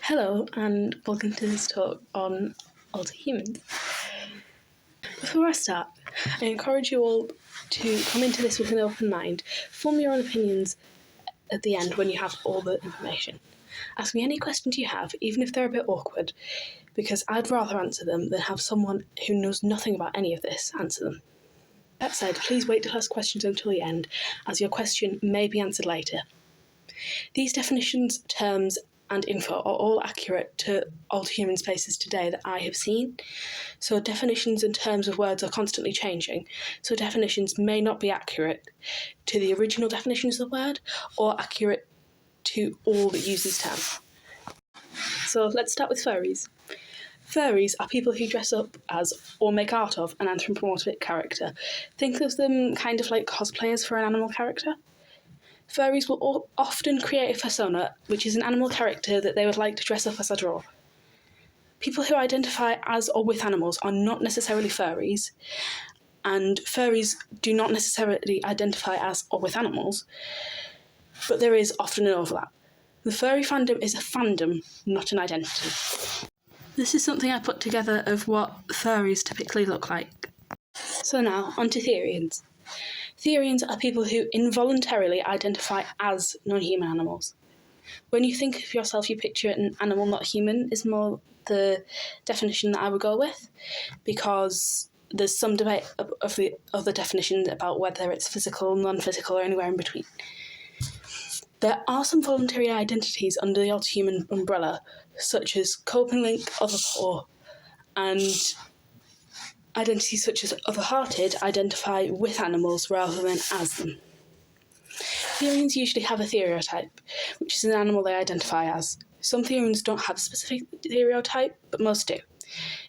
Hello and welcome to this talk on alterhumans. Before I start, I encourage you all to come into this with an open mind. Form your own opinions at the end when you have all the information. Ask me any questions you have, even if they're a bit awkward, because I'd rather answer them than have someone who knows nothing about any of this answer them. That said, please wait to ask questions until the end, as your question may be answered later. These definitions, terms, and info are all accurate to alterhuman spaces today that I have seen. So definitions and terms of words are constantly changing. So definitions may not be accurate to the original definitions of the word or accurate to all that use these terms. So let's start with furries. Furries are people who dress up as or make art of an anthropomorphic character. Think of them kind of like cosplayers for an animal character. Furries will often create a persona, which is an animal character that they would like to dress up as or draw. People who identify as or with animals are not necessarily furries, and furries do not necessarily identify as or with animals, but there is often an overlap. The furry fandom is a fandom, not an identity. This is something I put together of what furries typically look like. So now, on to therians. Therians are people who involuntarily identify as non-human animals. When you think of yourself, you picture an animal not human is more the definition that I would go with, because there's some debate of the other definitions about whether it's physical, non-physical, or anywhere in between. There are some voluntary identities under the alterhuman umbrella, such as coping link, othercore, and identities such as other-hearted identify with animals rather than as them. Therians usually have a theriatype, which is an animal they identify as. Some therians don't have a specific theriatype, but most do.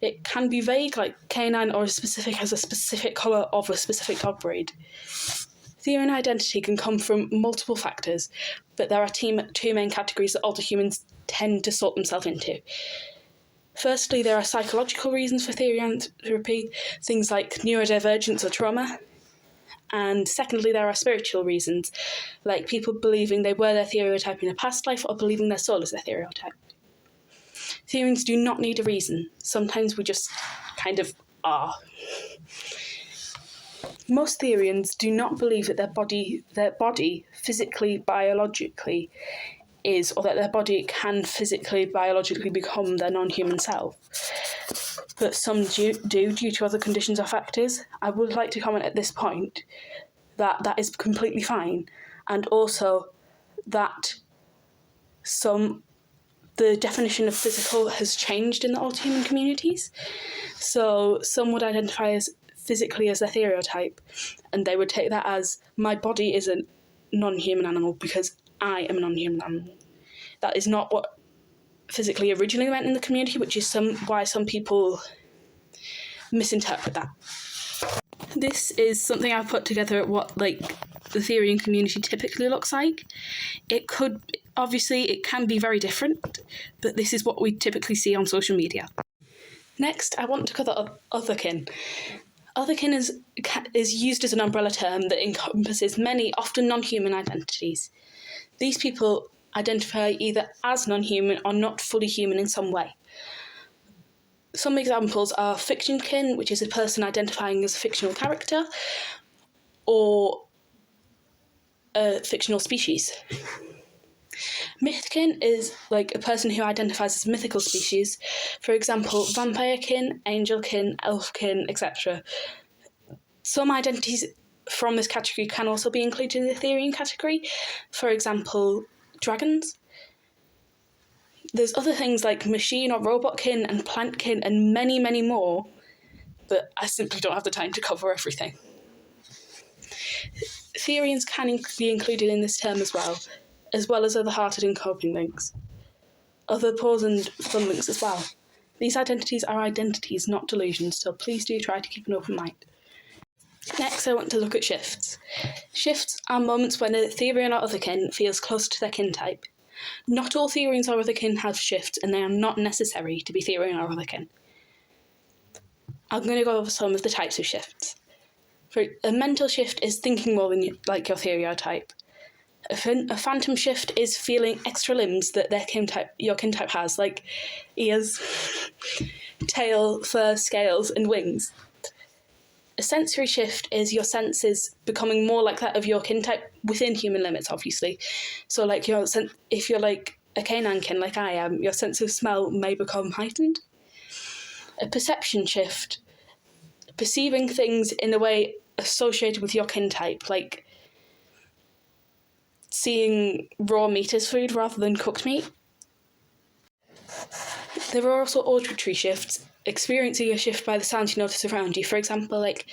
It can be vague, like canine, or as specific as a specific colour of a specific dog breed. Therian identity can come from multiple factors, but there are two main categories that alterhumans tend to sort themselves into. Firstly, there are psychological reasons for therianthropy, things like neurodivergence or trauma. And secondly, there are spiritual reasons, like people believing they were their theriatype in a past life or believing their soul is their theriatype. Therians do not need a reason. Sometimes we just kind of are. Most therians do not believe that their body physically, biologically, is, or that their body can physically, biologically become their non-human self. But some do due to other conditions or factors. I would like to comment at this point that that is completely fine, and also that the definition of physical has changed in the alterhuman communities. So some would identify as physically as their theriatype, and they would take that as, my body is a non-human animal because I am a non-human animal. That is not what physically originally meant in the community, which is why some people misinterpret that. This is something I've put together at what the therian community typically looks like. It can be very different, but this is what we typically see on social media. Next, I want to cover otherkin. Otherkin is used as an umbrella term that encompasses many, often non-human identities. These people identify either as non-human or not fully human in some way. Some examples are fictionkin, which is a person identifying as a fictional character, or a fictional species. Mythkin is like a person who identifies as mythical species, for example, vampirekin, angelkin, elfkin, etc. Some identities from this category can also be included in the therian category, for example, dragons. There's other things like machine or robotkin and plantkin and many, many more, but I simply don't have the time to cover everything. Therians can be included in this term as well as other-hearted and coping links. Other pause and fun links as well. These identities are identities, not delusions, so please do try to keep an open mind. Next, I want to look at shifts. Shifts are moments when a therian or otherkin feels close to their kin type. Not all therians or otherkin have shifts, and they are not necessary to be therian or otherkin. I'm going to go over some of the types of shifts. A mental shift is thinking more than like your theriatype. A phantom shift is feeling extra limbs that your kin type has, like ears, tail, fur, scales, and wings. A sensory shift is your senses becoming more like that of your kin type within human limits, obviously. So, like if you're like a canine kin, like I am, your sense of smell may become heightened. A perception shift, perceiving things in a way associated with your kin type, like seeing raw meat as food rather than cooked meat. There are also auditory shifts, experiencing a shift by the sounds you notice around you. For example, like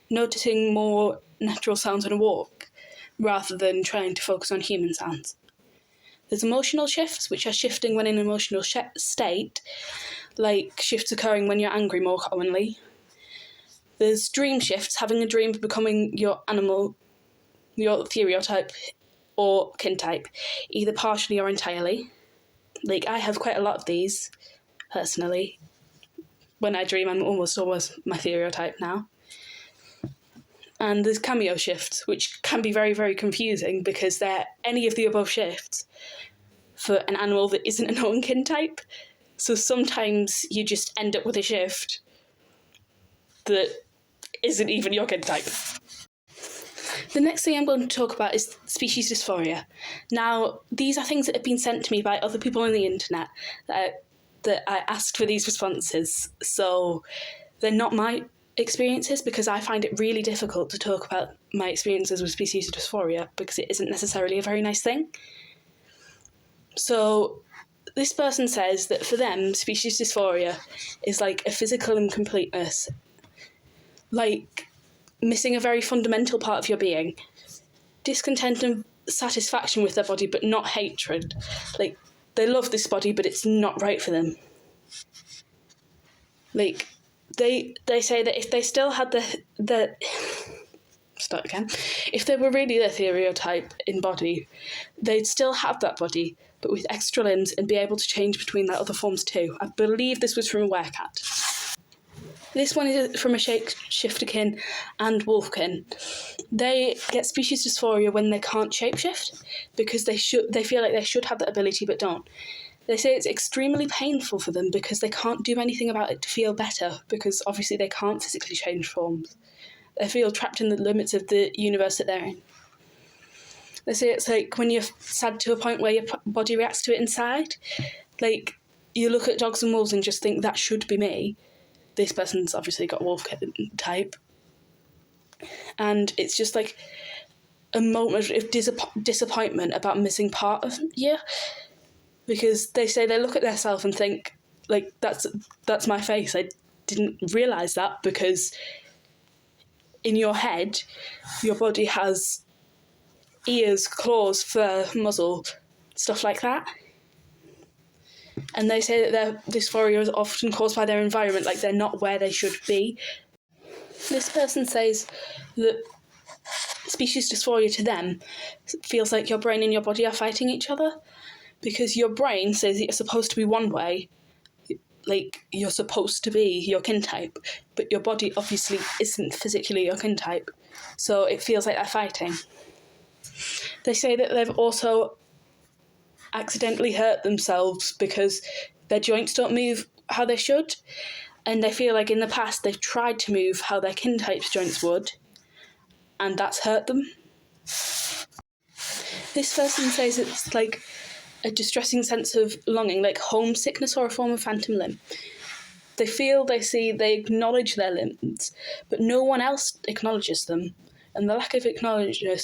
noticing more natural sounds on a walk rather than trying to focus on human sounds. There's emotional shifts, which are shifting when in an emotional state, like shifts occurring when you're angry more commonly. There's dream shifts, having a dream of becoming your animal, your stereotype or kin type, either partially or entirely. Like, I have quite a lot of these, personally. When I dream, I'm almost always my stereotype now. And there's cameo shifts, which can be very, very confusing because they're any of the above shifts for an animal that isn't a known kin type. So sometimes you just end up with a shift that isn't even your kin type. The next thing I'm going to talk about is species dysphoria. Now, these are things that have been sent to me by other people on the internet that I asked for these responses. So they're not my experiences because I find it really difficult to talk about my experiences with species dysphoria because it isn't necessarily a very nice thing. So this person says that for them, species dysphoria is like a physical incompleteness, like missing a very fundamental part of your being, discontent and satisfaction with their body, but not hatred. Like, they love this body, but it's not right for them. Like, they say that if they still had if they were really their stereotype in body, they'd still have that body, but with extra limbs and be able to change between their other forms too. I believe this was from a werecat. This one is from a shapeshifterkin and wolfkin. They get species dysphoria when they can't shapeshift because they feel like they should have that ability but don't. They say it's extremely painful for them because they can't do anything about it to feel better because obviously they can't physically change forms. They feel trapped in the limits of the universe that they're in. They say it's like when you're sad to a point where your body reacts to it inside. Like, you look at dogs and wolves and just think, that should be me. This person's obviously got wolf type. And it's just like a moment of disappointment about missing part of you. Because they say they look at themselves and think, like, that's my face. I didn't realise that because in your head, your body has ears, claws, fur, muzzle, stuff like that. And they say that their dysphoria is often caused by their environment, like they're not where they should be. This person says that species dysphoria to them feels like your brain and your body are fighting each other because your brain says that you're supposed to be one way, like you're supposed to be your kin type, but your body obviously isn't physically your kin type, so it feels like they're fighting. They say that they've also accidentally hurt themselves because their joints don't move how they should, and they feel like in the past they've tried to move how their kin type's joints would, and that's hurt them. This person says it's like a distressing sense of longing, like homesickness or a form of phantom limb. They feel, they see, they acknowledge their limbs, but no one else acknowledges them. And the lack of acknowledgement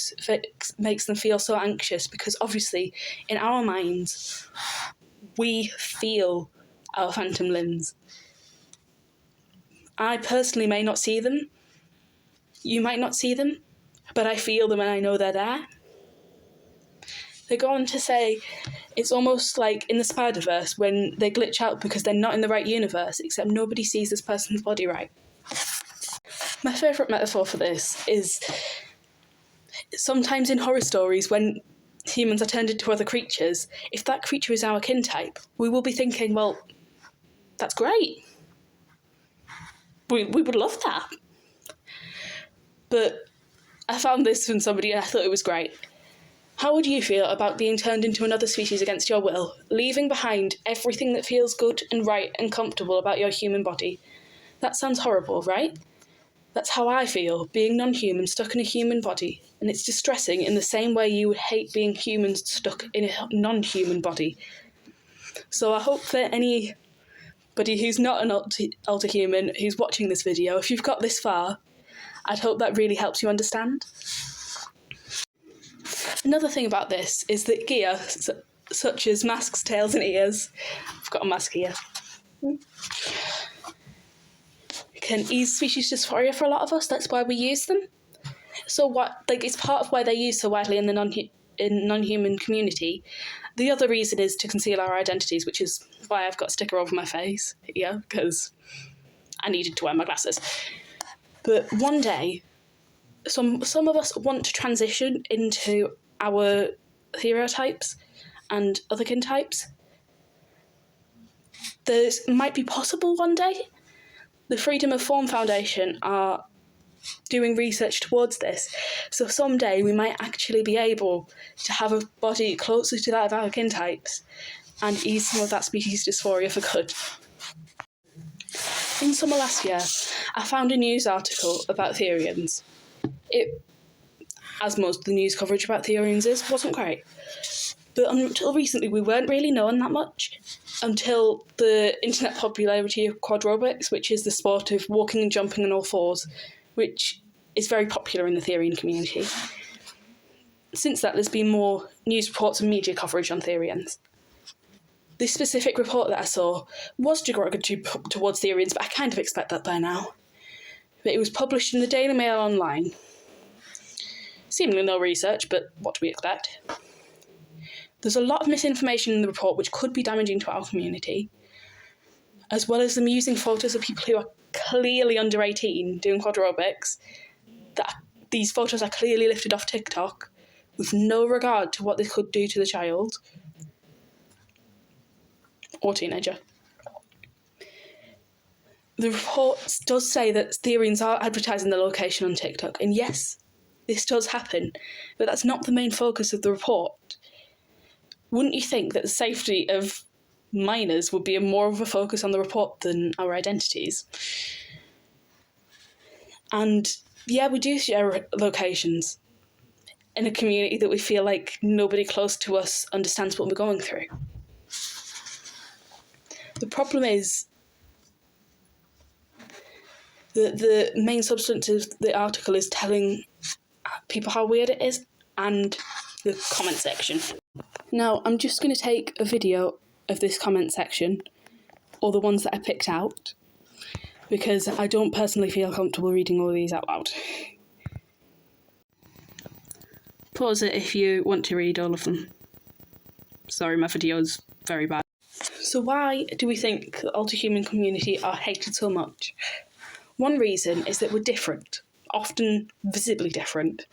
makes them feel so anxious because obviously in our minds, we feel our phantom limbs. I personally may not see them. You might not see them, but I feel them and I know they're there. They go on to say it's almost like in the Spider-Verse when they glitch out because they're not in the right universe, except nobody sees this person's body right. My favourite metaphor for this is sometimes in horror stories when humans are turned into other creatures, if that creature is our kin type, we will be thinking, well, that's great. We would love that. But I found this from somebody and I thought it was great. How would you feel about being turned into another species against your will, leaving behind everything that feels good and right and comfortable about your human body? That sounds horrible, right? That's how I feel, being non-human, stuck in a human body, and it's distressing in the same way you would hate being human stuck in a non-human body. So I hope that anybody who's not an alterhuman who's watching this video, if you've got this far, I'd hope that really helps you understand. Another thing about this is that gear, such as masks, tails and ears, I've got a mask here, can ease species dysphoria for a lot of us. That's why we use them. So it's part of why they're used so widely in the non-human community. The other reason is to conceal our identities, which is why I've got a sticker over my face here, because I needed to wear my glasses. But one day, some of us want to transition into our stereotypes and otherkin types. This might be possible one day. The Freedom of Form Foundation are doing research towards this, so someday we might actually be able to have a body closer to that of our kin types and ease some of that species dysphoria for good. In summer last year, I found a news article about therians. It, as most of the news coverage about therians is, wasn't great. But until recently, we weren't really knowing that much until the internet popularity of quadrobics, which is the sport of walking and jumping on all fours, which is very popular in the therian community. Since that, there's been more news reports and media coverage on therians. This specific report that I saw was derogatory towards therians, but I kind of expect that by now. But it was published in the Daily Mail Online. Seemingly no research, but what do we expect? There's a lot of misinformation in the report which could be damaging to our community, as well as them using photos of people who are clearly under 18 doing quadrobics. These photos are clearly lifted off TikTok with no regard to what this could do to the child or teenager. The report does say that therians are advertising their location on TikTok, and yes, this does happen, but that's not the main focus of the report. Wouldn't you think that the safety of minors would be more of a focus on the report than our identities? And yeah, we do share locations in a community that we feel like nobody close to us understands what we're going through. The problem is that the main substance of the article is telling people how weird it is, and the comment section. Now, I'm just going to take a video of this comment section, or the ones that I picked out, because I don't personally feel comfortable reading all of these out loud. Pause it if you want to read all of them. Sorry, my video is very bad. So why do we think the alterhuman community are hated so much? One reason is that we're different, often visibly different,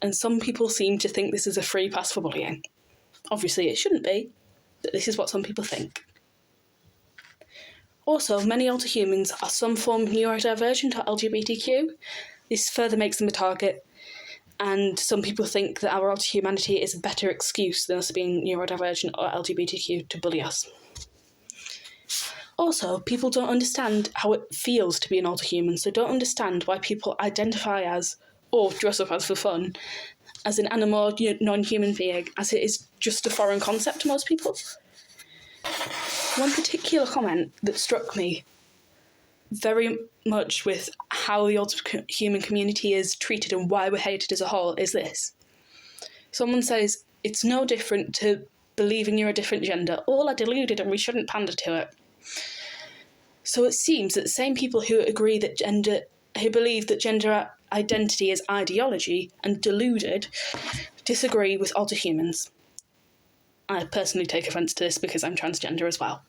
and some people seem to think this is a free pass for bullying. Obviously it shouldn't be, but this is what some people think. Also, many alterhumans are some form of neurodivergent or LGBTQ. This further makes them a target, and some people think that our alterhumanity is a better excuse than us being neurodivergent or LGBTQ to bully us. Also, people don't understand how it feels to be an alterhuman, so don't understand why people identify as, or dress up as for fun, as an animal or non-human being, as it is just a foreign concept to most people. One particular comment that struck me very much with how the alterhuman community is treated and why we're hated as a whole is this. Someone says, it's no different to believing you're a different gender. All are deluded and we shouldn't pander to it. So it seems that the same people who believe that gender identity is ideology and deluded disagree with alterhumans. I personally take offence to this because I'm transgender as well.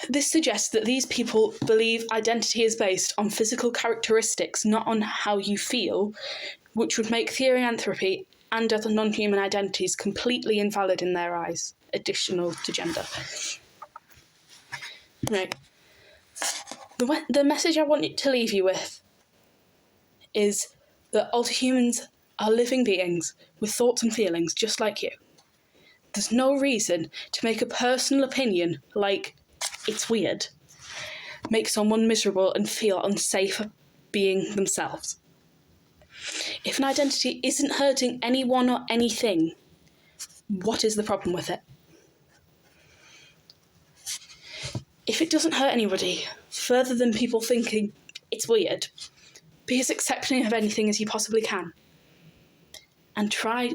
This suggests that these people believe identity is based on physical characteristics, not on how you feel, which would make therianthropy and other non-human identities completely invalid in their eyes, additional to gender. Right. The message I want to leave you with is that alterhumans are living beings with thoughts and feelings just like you. There's no reason to make a personal opinion, like it's weird, make someone miserable and feel unsafe being themselves. If an identity isn't hurting anyone or anything, what is the problem with it? If it doesn't hurt anybody, further than people thinking it's weird, be as accepting of anything as you possibly can. And try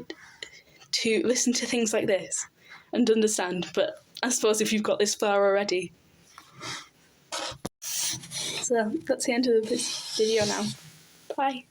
to listen to things like this and understand, but I suppose if you've got this far already. So that's the end of this video now. Bye.